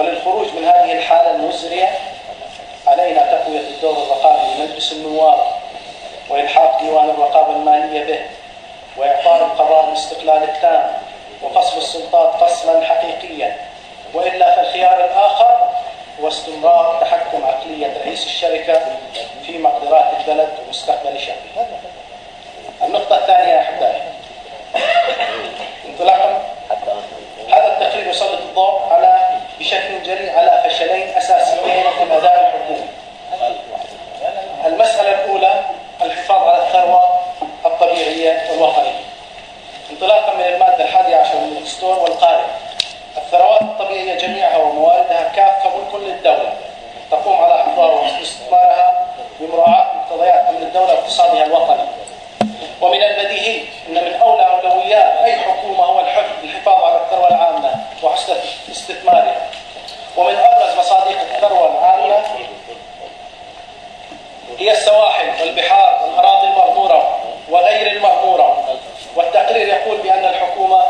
وللخروج من هذه الحالة المزرية علينا تقوية الدور الرقابي لمجلس النواب وإلحاق ديوان الرقابة المالية به، وإعطاء القضاء الاستقلال التام، وفصل السلطات فصلا حقيقيا، وإلا فالخيار الآخر هو استمرار تحكم عقلية رئيس الشركة في مقدرات البلد ومستقبل شعبه. النقطة الثانية يا أحبائي، انطلاقا هذا التقرير يسلط الضوء بشكل جلي على فشلين أساسيين في الأداء الحكومي. المسألة الأولى الحفاظ على الثروة الطبيعية والوطنية. انطلاقا من المادة 11 من الدستور والقائمة، الثروات الطبيعية جميعها ومواردها كافة ملك للدولة، تقوم على حفظها واستثمارها بمراعاة مقتضيات أمن الدولة واقتصادها الوطني. ومن البديهي أن من أولى أولويات أي حكومة هو الحفاظ على الثروة العامة وحسن استثمارها. ومن أبرز مصادر الثروة العامة هي السواحل والبحار والأراضي المغمورة وغير المغمورة. والتقرير يقول بأن الحكومة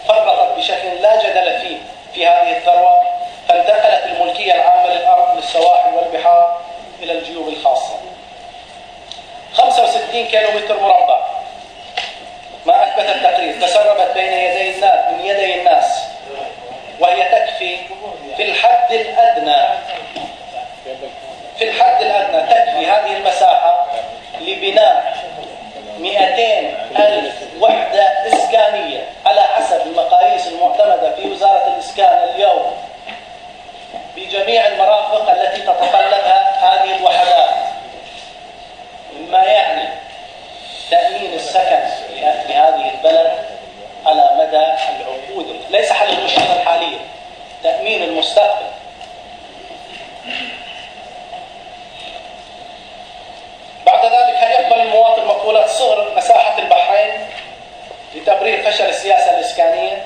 فرطت بشكل لا جدل فيه في هذه الثروة، فانتقلت الملكية العامة للأرض للسواحل والبحار إلى الجيوب الخاصة. 65 كيلومتر مربع ما أثبت التقرير تسربت بين يدي الناس من يدي الناس، وهي تكفي في الحد الأدنى تكفي هذه المساحة لبناء 200,000 وحدة إسكانية على حسب المقاييس المعتمدة في وزارة الإسكان اليوم بجميع المرافق التي تتطلبها هذه الوحدات، مما يعني تأمين السكن لهذه البلد على مدى العقود، ليس حل المشكلة الحالية، تأمين المستقبل. بعد ذلك هل يقبل المواطن مقولة صغر مساحة البحرين لتبرير فشل السياسة الإسكانية؟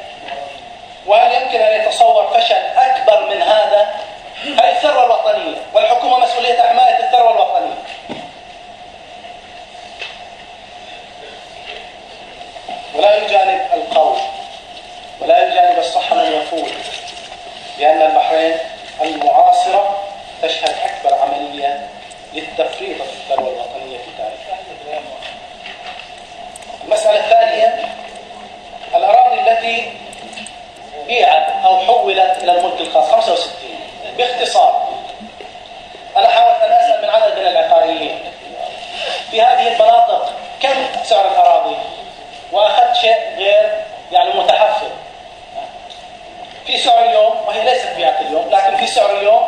وهل يمكن أن يتصور فشل أكبر من هذا؟ هذه الثروة الوطنية، والحكومة مسؤولية حماية الثروة الوطنية. ولا يجانب القول ولا يجانب الصحة من يقول بأن البحرين المعاصرة تشهد أكبر عملية للتفريط في الثروة الوطنية في تاريخها. المسألة الثانية الأراضي التي بيعت أو حولت إلى الملك الخاص 65. باختصار أنا حاولت أن أسأل من عدد من العقاريين في هذه المناطق كم سعر الأراضي، وأخذت شيء غير متحفظ. في سعر اليوم، وهي ليست بيعت اليوم، لكن في سعر اليوم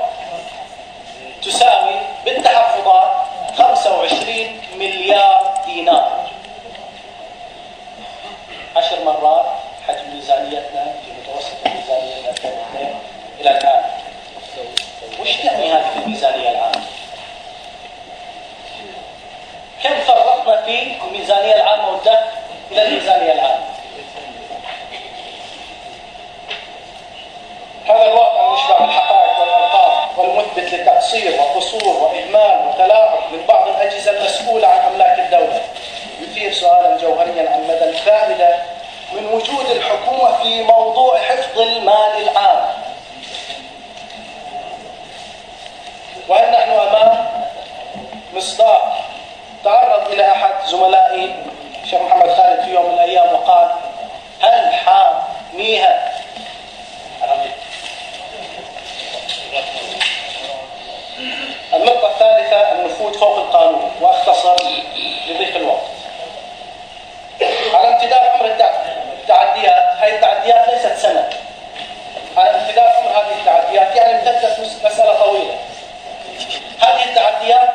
تساوي بالتحفظات 25 مليار دينار، 10 مرات حجم ميزانيتنا في متوسط الميزانية من 2002 إلى الآن. وش تعني هذه الميزانية العامة؟ كم فرطنا في الميزانية العامة والدخل إلى الميزانية العامة؟ هذا الواقع المشبع بالحقائق والأرقام والمثبت لتقصير وقصور وإهمال وتلاعب من بعض الأجهزة المسؤولة عن أملاك الدولة يثير سؤالا جوهريا عن مدى الفائدة من وجود الحكومة في موضوع حفظ المال العام. وهل نحن أمام مصداق؟ تعرض إلى أحد زملائي الشيخ محمد خالد في يوم من الأيام وقال: هل حاميها؟ النقطة الثالثة النفوذ فوق القانون، وأختصر لضيق الوقت. على امتداد عمر التعديات، هذه التعديات ليست سنة، على امتداد عمر هذه التعديات يعني امتدت مسألة طويلة. هذه التعديات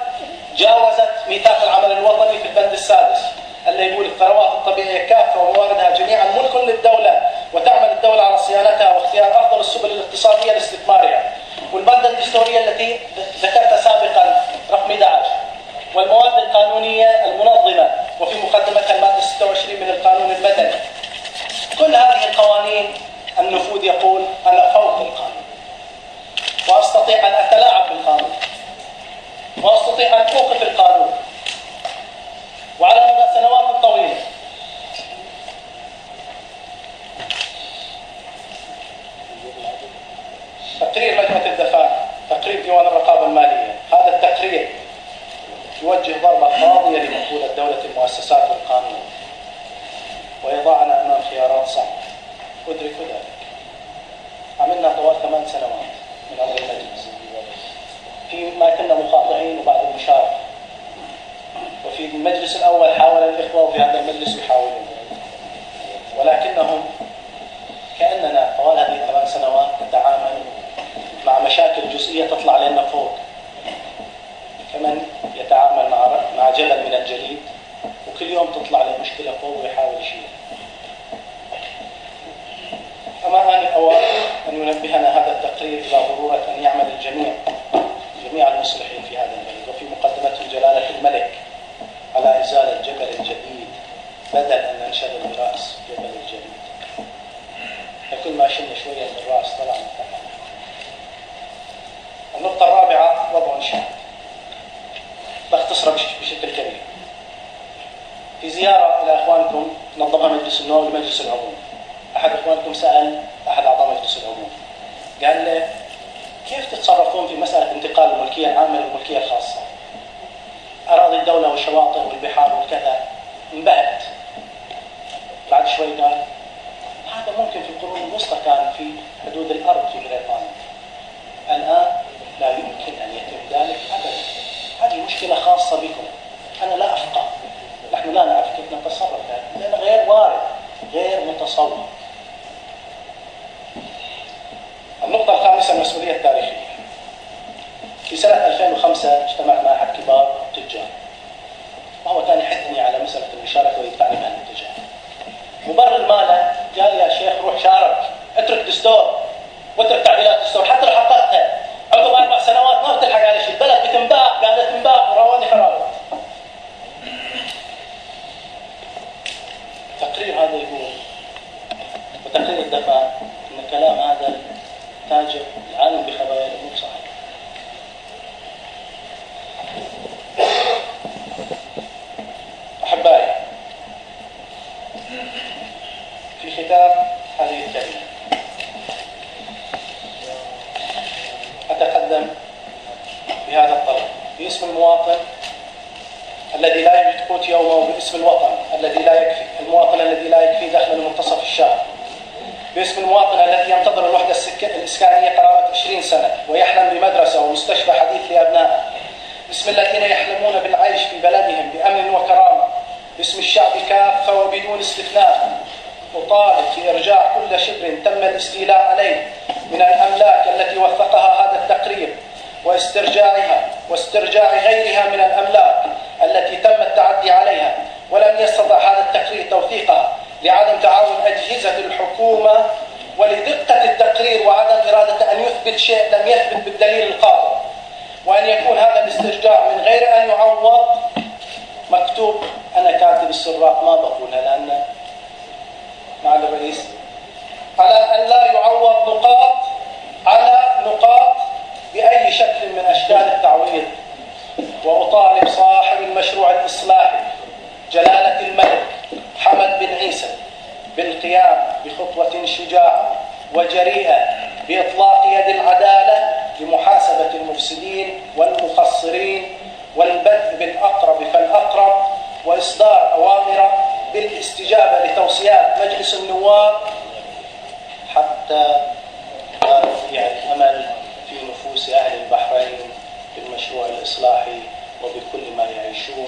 جاوزت ميثاق العمل الوطني في البند السادس اللي يقول الثروات الطبيعية كافة ومواردها جميعا ملك للدولة، وتعمل الدولة على صيانتها واختيار أفضل السبل الاقتصادية لاستثمارها. والمادة الدستورية التي ذكرت سابقا رقم 11، والمواد القانونية المنظمة وفي مقدمتها المادة 26 من القانون المدني. كل هذه القوانين النفوذ يقول أنا فوق القانون، وأستطيع أن أتلاعب بالقانون، وأستطيع أن أوقف القانون، وعلى مدى سنوات طويلة. تقرير لجنة الدفاع، تقرير ديوان الرقابة المالية. هذا التقرير يوجه ضربة قاضية لمقولة دولة المؤسسات والقانون ويضعنا أمام خيارات صعبة. أدرك ذلك. عملنا طوال 8 سنوات من عمر المجلس فيما كنا مخاطئين وبعد المشاركة، وفي المجلس الأول حاول الإخوة وفي هذا المجلس يحاولون، ولكنهم كأننا طوال هذه 8 سنوات نتعامل مع مشاكل جزئية تطلع لنا فوق، كمن يتعامل مع جبل من الجليد وكل يوم تطلع له مشكلة فوق ويحاول يشيلها. أما آن الأوان أن ينبهنا هذا التقرير إلى ضرورة أن يعمل جميع المصلحين في هذا البلد، وفي مقدمتهم جلالة الملك، على إزالة جبل الجليد بدل أن ننشغل برأس جبل الجليد. فكل ما شلنا شوية من الرأس طلع من تحت. النقطة الرابعة وضع شاهد، بختصرها بشكل كبير. في زيارة إلى إخوانكم نظمها مجلس النواب لمجلس العموم، أحد إخوانكم سأل أحد أعضاء مجلس العموم قال له كيف تتصرفون في مسألة انتقال الملكية العامة للملكية الخاصة؟ أراضي الدولة والشواطئ والبحار والكذا. انبهت. بعد شوي قال هذا ممكن في القرون الوسطى كان في حدود الأرض في بريطانيا، الآن لا يمكن أن يتم ذلك أبدا. هذه مشكلة خاصة بكم، أنا لا أفقه، نحن لا نعرف كيف نتصرف ذلك لأنه غير وارد، غير متصور. النقطة الخامسة المسؤولية التاريخية. في سنة 2005 اجتمعت مع أحد كبار التجار، وهو كان يحثني على مسألة المشاركة ويدفعني بهذا الاتجاه. مبرر ماله قال يا شيخ روح شارك، اترك دستور واترك تعديلات الدستور، حتى لو حققتها عقب 4 سنوات ما بتلحق على شيء، البلد بتنباع، قاعدة تنباع ورواني خرابت. تقرير هذا يقول، وتقرير الدفاع، ان كلام هذا تاجر العالم بخبايا الامور صحيح. احبائي، في ختام هذه الكلمه اتقدم بهذا الطلب باسم المواطن الذي لا يجد قوت يومه، وباسم الوطن الذي لا يكفي، المواطن الذي لا يكفي دخل منتصف الشهر، باسم المواطن الذي ينتظر الوحدة الإسكانية قرابة 20 سنة ويحلم بمدرسة ومستشفى حديث لأبنائه، باسم الذين يحلمون بالعيش في بلدهم بأمن وكرامة، باسم الشعب كافة وبدون استثناء، أطالب في إرجاع كل شبر تم الاستيلاء عليه من الأملاك التي وثقها هذا التقرير، واسترجاعها واسترجاع غيرها من الأملاك التي تم التعدي عليها ولم يستطع هذا التقرير توثيقها لعدم تعاون أجهزة الحكومة ولدقة التقرير وعدم إرادة أن يثبت شيء لم يثبت بالدليل القاطع، وأن يكون هذا الاسترجاع من غير أن يعوض. مكتوب، أنا كاتب السراق ما بقولها لأن مع الرئيس، على أن لا يعوض نقاط على نقاط بأي شكل من أشكال التعويض. وأطالب صاحب المشروع الإصلاحي جلالة الملك حمد بن عيسى بالقيام بخطوة شجاعة وجريئة بإطلاق يد العدالة لمحاسبة المفسدين والمخسرين والبدء بالأقرب فالأقرب، وإصدار أوامر بالاستجابة لتوصيات مجلس النواب حتى لا يضيع الأمل في نفوس أهل البحرين بالمشروع الإصلاحي وبكل ما يعيشون